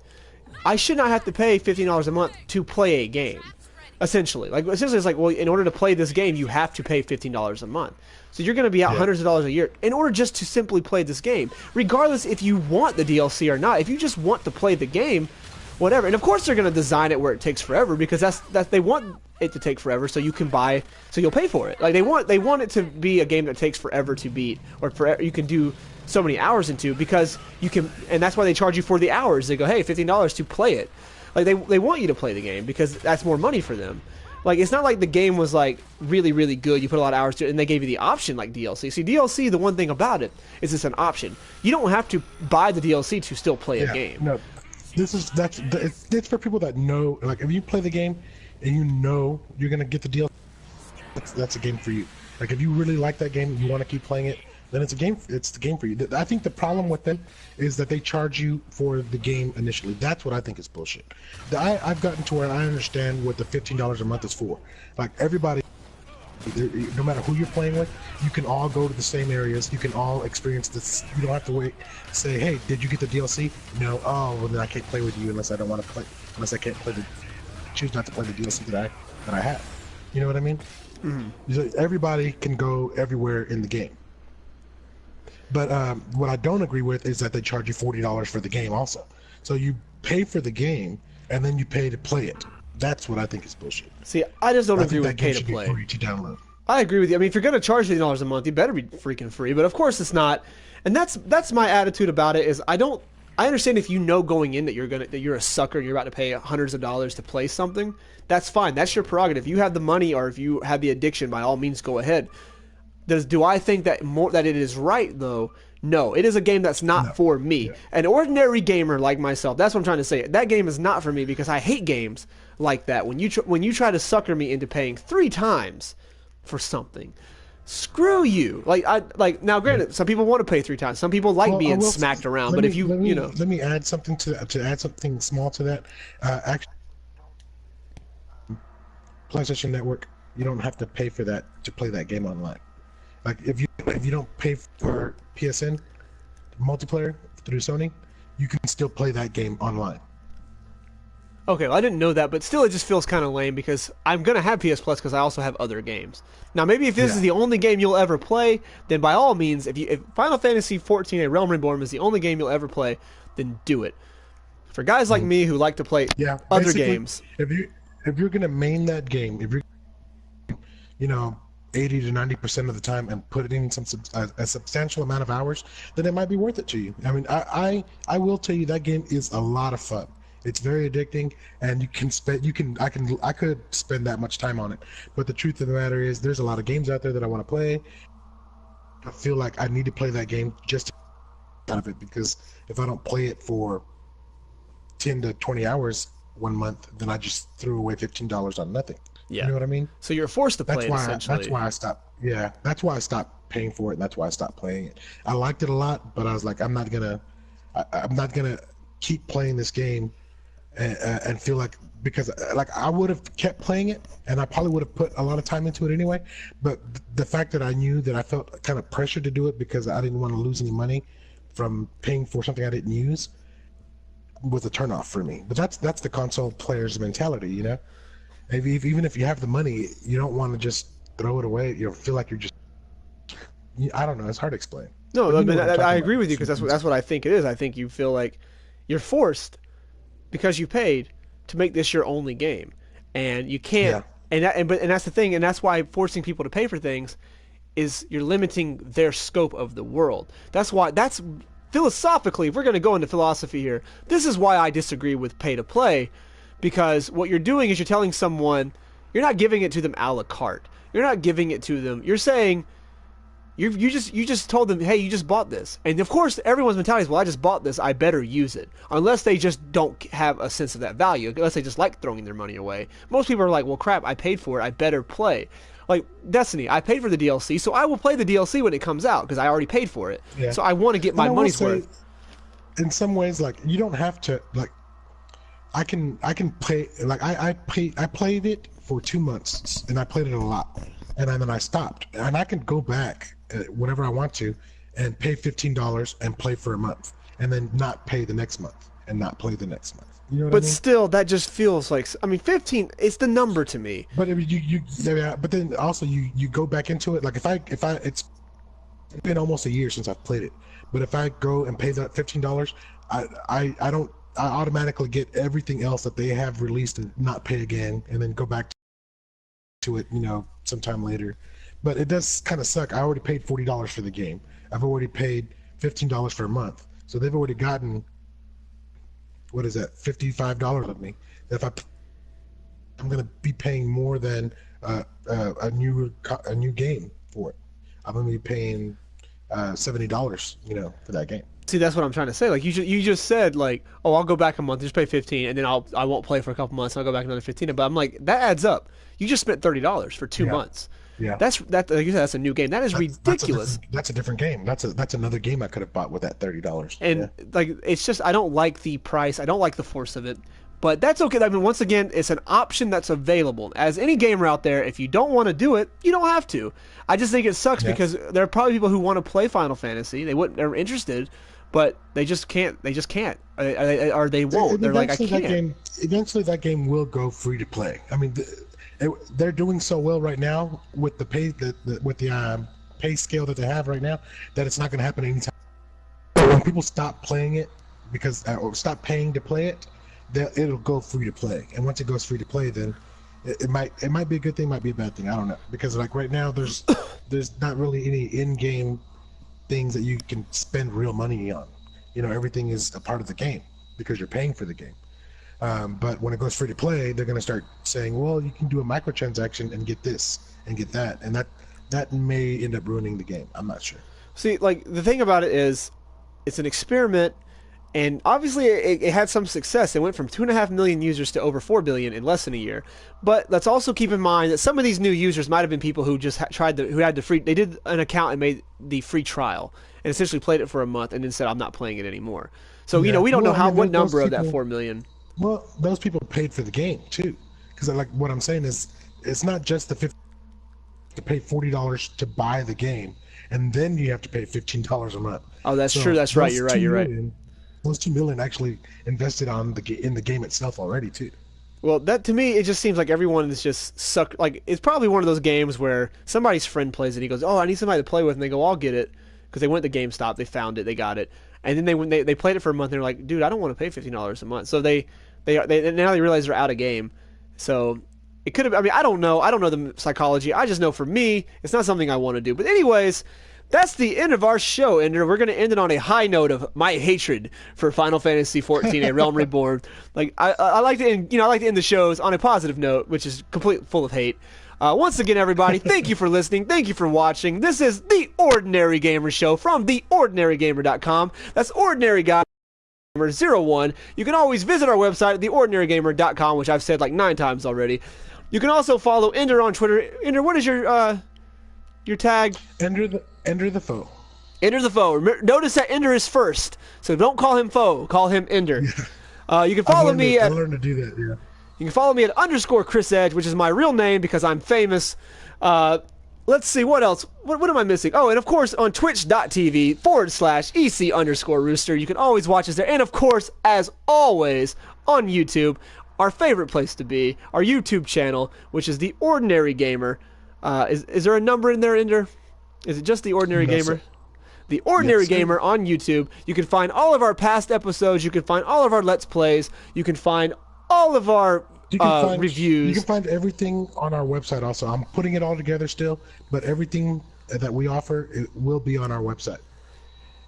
Speaker 1: I should not have to pay $15 a month to play a game. Essentially, it's like, well, in order to play this game, you have to pay $15 a month. So you're going to be out hundreds of dollars a year in order just to simply play this game, regardless if you want the DLC or not. If you just want to play the game, whatever. And of course, they're going to design it where it takes forever, because they want it to take forever, so you can buy, so you'll pay for it. Like, they want it to be a game that takes forever to beat, or forever, you can do so many hours into, because you can, and that's why they charge you for the hours. They go, hey, $15 to play it. Like, they want you to play the game because that's more money for them. Like, it's not like the game was, like, really, really good. You put a lot of hours to it, and they gave you the option like DLC. See, DLC, the one thing about it is it's an option. You don't have to buy the DLC to still play a game.
Speaker 2: No, it's for people that know. Like, if you play the game and you know you're gonna get the DLC, that's a game for you. Like, if you really like that game and you want to keep playing it, then it's the game for you. I think the problem with them is that they charge you for the game initially. That's what I think is bullshit. I've gotten to where I understand what the $15 a month is for. Like, everybody, no matter who you're playing with, you can all go to the same areas. You can all experience this. You don't have to wait. Say, hey, did you get the DLC? No. Oh, well, then I can't play with you unless I don't want to play. Unless I can't play choose not to play the DLC that I have. You know what I mean? Mm-hmm. Everybody can go everywhere in the game. But what I don't agree with is that they charge you $40 for the game also. So you pay for the game and then you pay to play it. That's what I think is bullshit.
Speaker 1: See, I just don't agree with pay to play.
Speaker 2: Free to download.
Speaker 1: I agree with you. I mean, if you're going to charge $15 a month, you better be freaking free. But of course it's not. And that's my attitude about it. Is I understand if you know going in that you're a sucker and you're about to pay hundreds of dollars to play something. That's fine. That's your prerogative. If you have the money or if you have the addiction, by all means, go ahead. Do I think that it is right, though? No, it is a game that's not for me. Yeah. An ordinary gamer like myself, that's what I'm trying to say. That game is not for me because I hate games like that. When you try to sucker me into paying 3 times for something, screw you. Now, granted, some people want to pay 3 times. Some people like being smacked around. But
Speaker 2: let me add something to add something small to that. Actually, PlayStation Network, you don't have to pay for that to play that game online. Like, if you don't pay for PSN multiplayer through Sony, you can still play that game online.
Speaker 1: Okay, well, I didn't know that, but still it just feels kind of lame because I'm going to have PS Plus because I also have other games. Now, maybe if this is the only game you'll ever play, then by all means, if Final Fantasy XIV: A Realm Reborn is the only game you'll ever play, then do it. For guys like me who like to play other games.
Speaker 2: If you're going to main that game, if you're, 80 to 90% of the time and put it in a substantial amount of hours, then it might be worth it to you. I mean, I will tell you that game is a lot of fun. It's very addicting, and I could spend that much time on it. But the truth of the matter is, there's a lot of games out there that I want to play. I feel like I need to play that game just to get out of it, because if I don't play it for 10 to 20 hours one month, then I just threw away $15 on nothing.
Speaker 1: Yeah.
Speaker 2: You know what I mean?
Speaker 1: So you're forced to play it, essentially.
Speaker 2: That's why I stopped. Yeah, that's why I stopped paying for it, and that's why I stopped playing it. I liked it a lot, but I was like, I'm not gonna keep playing this game and feel like, because like I would have kept playing it, and I probably would have put a lot of time into it anyway. But the fact that I knew that I felt kind of pressured to do it because I didn't want to lose any money from paying for something I didn't use was a turnoff for me. But that's the console player's mentality, you know. Maybe even if you have the money, you don't want to just throw it away. You feel like you're just, I don't know. It's hard to explain.
Speaker 1: No, I mean, I agree with you, because that's what I think it is. I think you feel like you're forced, because you paid, to make this your only game, and you can't. Yeah. And that's the thing, and that's why forcing people to pay for things is you're limiting their scope of the world. That's why. That's philosophically, if we're going to go into philosophy here, this is why I disagree with pay to play. Because what you're doing is you're telling someone, you're not giving it to them a la carte. You're not giving it to them. You're saying, you just told them, hey, you just bought this. And of course, everyone's mentality is, well, I just bought this, I better use it. Unless they just don't have a sense of that value. Unless they just like throwing their money away. Most people are like, well, crap, I paid for it, I better play. Like Destiny, I paid for the DLC, so I will play the DLC when it comes out, because I already paid for it. Yeah. So I want to get my money's worth.
Speaker 2: In some ways, like, you don't have to, like, I can play, like, I played it for 2 months, and I played it a lot, and then I stopped, and I can go back whenever I want to and pay $15 and play for a month, and then not pay the next month and not play the next month. You know what I mean?
Speaker 1: Still, that just feels like, I mean, 15, it's the number to me.
Speaker 2: But but then also you go back into it. Like if I it's been almost a year since I've played it, but if I go and pay that $15, I automatically get everything else that they have released and not pay again, and then go back to it, you know, sometime later. But it does kind of suck. I already paid $40 for the game. I've already paid $15 for a month, so they've already gotten, what is that, $55 of me. If I'm gonna be paying more than a new game for it. I'm gonna be paying $70, you know, for that game.
Speaker 1: See, that's what I'm trying to say. Like you just said, like, oh, I'll go back a month, just pay 15, and then I won't play for a couple months, and I'll go back another 15. But I'm like, that adds up. You just spent $30 for 2 months. Yeah. That's like you said, that's a new game. That is ridiculous.
Speaker 2: That's a different game. That's another game I could have bought with that $30.
Speaker 1: And like, it's just, I don't like the price. I don't like the force of it. But that's okay. I mean, once again, it's an option that's available. As any gamer out there, if you don't want to do it, you don't have to. I just think it sucks because there are probably people who want to play Final Fantasy. They're interested, but they just can't. They just can't, or they won't. They're like, I can't.
Speaker 2: Eventually, that game will go free to play. I mean, they're doing so well right now with the pay scale that they have right now that it's not going to happen anytime. When people stop playing it or stop paying to play it, it'll go free to play. And once it goes free to play, then it might be a good thing, might be a bad thing. I don't know, because like right now there's not really any in-game things that you can spend real money on. You know, everything is a part of the game because you're paying for the game. But when it goes free to play, they're going to start saying, well, you can do a microtransaction and get this and get that, and that may end up ruining the game. I'm not sure.
Speaker 1: See, like, the thing about it is, it's an experiment, and obviously it had some success. It went from 2.5 million users to over 4 billion in less than a year. But let's also keep in mind that some of these new users might have been people who just they did an account and made the free trial and essentially played it for a month and then said, I'm not playing it anymore. So, you know, we don't know what number of that 4 million.
Speaker 2: Well, those people paid for the game too, because like what I'm saying is, it's not just the to pay $40 to buy the game, and then you have to pay $15 a month.
Speaker 1: Oh, that's true. That's right. You're right.
Speaker 2: Those 2 million actually invested in the game itself already too.
Speaker 1: Well, that to me, it just seems like everyone is just sucked. Like, it's probably one of those games where somebody's friend plays it. He goes, "Oh, I need somebody to play with," and they go, "I'll get it," because they went to GameStop, they found it, they got it, and then they played it for a month. And they're like, "Dude, I don't want to pay $15 a month." So they now they realize they're out of game. So it could have. I mean, I don't know the psychology. I just know for me, it's not something I want to do. But anyways, That's the end of our show, Ender. We're going to end it on a high note of my hatred for Final Fantasy XIV: A Realm Reborn. Like I like to end, I like to end the shows on a positive note, which is complete full of hate. Once again, everybody, thank you for listening. Thank you for watching. This is The Ordinary Gamer Show from theordinarygamer.com. That's Ordinary Guy 01. You can always visit our website at theordinarygamer.com, which I've said like 9 times already. You can also follow Ender on Twitter. Ender, what is your tag?
Speaker 2: Ender the foe.
Speaker 1: Ender the foe. Notice that Ender is first, so don't call him foe. Call him Ender. You can follow me at.
Speaker 2: I learned to do that. Yeah.
Speaker 1: You can follow me at _Chris Edge, which is my real name because I'm famous. Let's see what else. What am I missing? Oh, and of course on twitch.tv/EC_Rooster. You can always watch us there, and of course, as always, on YouTube, our favorite place to be, our YouTube channel, which is The Ordinary Gamer. Is there a number in there, Ender? Is it just The Ordinary Gamer? The Ordinary Gamer on YouTube. You can find all of our past episodes. You can find all of our Let's Plays. You can find all of our reviews.
Speaker 2: You can find everything on our website also. I'm putting it all together still, but everything that we offer, it will be on our website.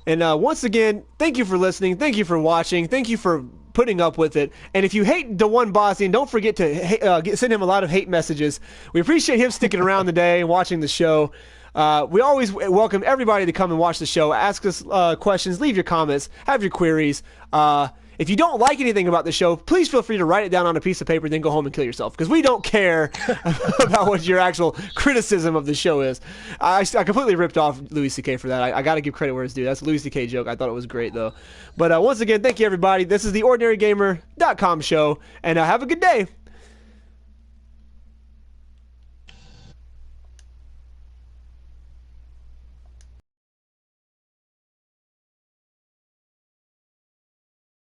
Speaker 1: And once again, thank you for listening. Thank you for watching. Thank you for putting up with it. And if you hate DeOne Bosnian, don't forget to send him a lot of hate messages. We appreciate him sticking around today and watching the show. We always welcome everybody to come and watch the show. Ask us questions, leave your comments, have your queries. If you don't like anything about the show, please feel free to write it down on a piece of paper, then go home and kill yourself, because we don't care about what your actual criticism of the show is. I completely ripped off Louis C.K. for that. I got to give credit where it's due. That's a Louis C.K. joke. I thought it was great, though. But once again, thank you, everybody. This is the OrdinaryGamer.com show, and have a good day.